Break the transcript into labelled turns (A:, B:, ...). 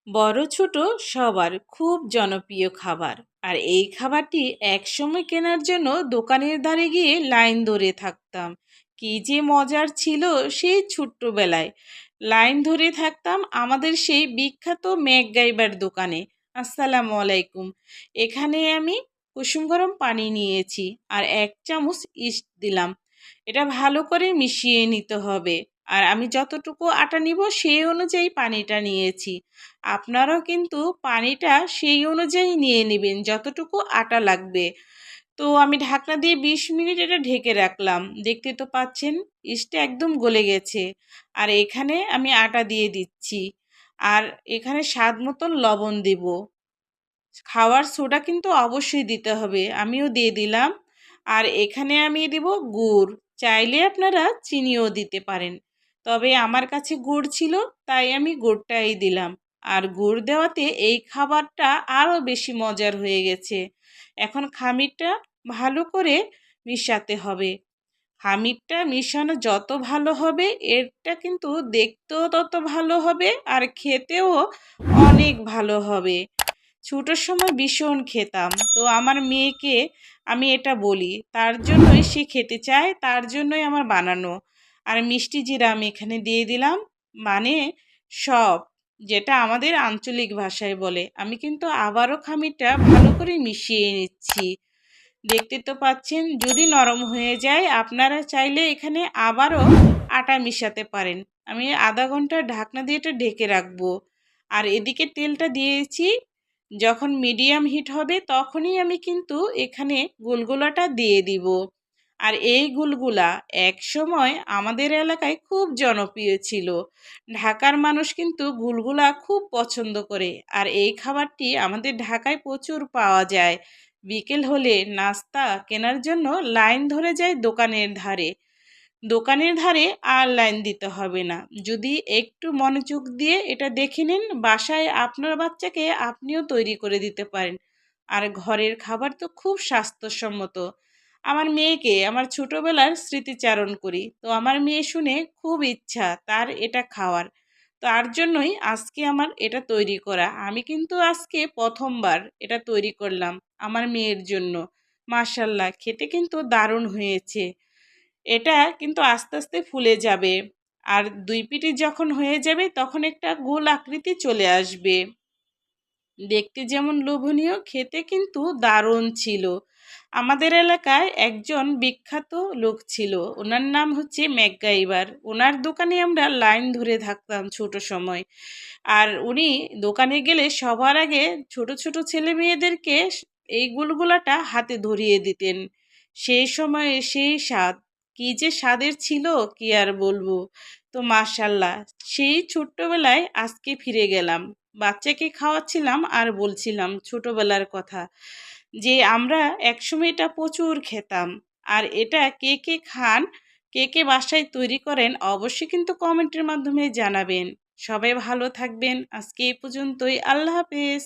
A: বড় ছোট সবার খুব জনপ্রিয় খাবার। আর এই খাবারটি একসময় কেনার জন্য দোকানের ধারে গিয়ে লাইন ধরে থাকতাম। কি যে মজার ছিল সেই ছোট্টবেলায়। লাইন ধরে থাকতাম আমাদের সেই বিখ্যাত ম্যাকগাইবার দোকানে। আসসালামু আলাইকুম। এখানে আমি কুসুম গরম পানি নিয়েছি আর 1 চামচ ইস্ট দিলাম। এটা ভালো করে মিশিয়ে নিতে হবে। আর আমি যতটুকু আটা নিব সেই অনুযায়ী পানিটা নিয়েছি। আপনারাও কিন্তু পানিটা সেই অনুযায়ী নিয়ে নেবেন যতটুকু আটা লাগবে। তো আমি ঢাকনা দিয়ে 20 মিনিট এটা ঢেকে রাখলাম। দেখতে তো পাচ্ছেন ইস্টটা একদম গলে গেছে। আর এখানে আমি আটা দিয়ে দিচ্ছি। আর এখানে স্বাদ মতন লবণ দেব। খাওয়ার সোডা কিন্তু অবশ্যই দিতে হবে, আমিও দিয়ে দিলাম। আর এখানে আমি দেব গুড়। চাইলে আপনারা চিনিও দিতে পারেন, তবে আমার কাছে গুড় ছিল তাই আমি গুড়টাই দিলাম। আর গুড় দেওয়াতে এই খাবারটা আরও বেশি মজার হয়ে গেছে। এখন খামিরটা ভালো করে মিশাতে হবে। খামিরটা মিশানো যত ভালো হবে এটা কিন্তু দেখতেও তত ভালো হবে আর খেতেও অনেক ভালো হবে। ছোটোর সময় ভীষণ খেতাম, তো আমার মেয়েকে আমি এটা বলি, তার জন্যই সে খেতে চায়, তার জন্যই আমার বানানো। আর মিষ্টি জিরা আমি এখানে দিয়ে দিলাম, মানে সব, যেটা আমাদের আঞ্চলিক ভাষায় বলে। আমি কিন্তু আবারও খামিরটা ভালো করে মিশিয়ে নিচ্ছি। দেখতে তো পাচ্ছেন, যদি নরম হয়ে যায় আপনারা চাইলে এখানে আবারও আটা মিশাতে পারেন। আমি আধা ঘন্টা ঢাকনা দিয়ে এটা ঢেকে রাখবো। আর এদিকে তেলটা দিয়েছি, যখন মিডিয়াম হিট হবে তখনই আমি কিন্তু এখানে গুলগুলাটা দিয়ে দিব। আর এই গুলগুলা একসময় আমাদের এলাকায় খুব জনপ্রিয় ছিল। ঢাকার মানুষ কিন্তু গুলগুলা খুব পছন্দ করে। আর এই খাবারটি আমাদের ঢাকায় প্রচুর পাওয়া যায়। বিকেল হলে নাস্তা কেনার জন্য লাইন ধরে যায় দোকানের ধারে। দোকানের ধারে আর লাইন দিতে হবে না। যদি একটু মনোযোগ দিয়ে এটা দেখে নেন, বাসায় আপনার বাচ্চাকে আপনিও তৈরি করে দিতে পারেন। আর ঘরের খাবার তো খুব স্বাস্থ্যসম্মত। আমার মেয়েকে আমার ছোটবেলার স্মৃতিচারণ করি, তো আমার মেয়ে শুনে খুব ইচ্ছা তার এটা খাওয়ার। তার জন্যই আজকে আমার এটা তৈরি করা। আমি কিন্তু আজকে প্রথমবার এটা তৈরি করলাম আমার মেয়ের জন্য। মাশাল্লাহ, খেতে কিন্তু দারুণ হয়েছে। এটা কিন্তু আস্তে আস্তে ফুলে যাবে। আর 2 পিঠি যখন হয়ে যাবে তখন একটা গোল আকৃতি চলে আসবে। দেখতে যেমন লোভনীয়, খেতে কিন্তু দারুণ ছিল। আমাদের এলাকায় একজন বিখ্যাত লোক ছিল, ওনার নাম হচ্ছে ম্যাকগাইভার। ওনার দোকানে আমরা লাইন ধরে থাকতাম ছোট সময়। আর উনি দোকানে গেলে সবার আগে ছোট ছোট ছেলে মেয়েদেরকে এই গুলগুলাটা হাতে ধরিয়ে দিতেন। সেই সময়ে সেই স্বাদ, কি যে স্বাদের ছিল কি আর বলবো। তো মাশাল্লাহ, সেই ছোট্টবেলায় আজকে ফিরে গেলাম। বাচ্চাকে খাওয়াচ্ছিলাম আর বলছিলাম ছোটবেলার কথা, যে আমরা একসময় এটা প্রচুর খেতাম। আর এটা কে কে খান, কে কে বাসায় তৈরি করেন অবশ্যই কিন্তু কমেন্টের মাধ্যমে জানাবেন। সবাই ভালো থাকবেন। আজকে এই পর্যন্তই। আল্লাহ হাফেজ।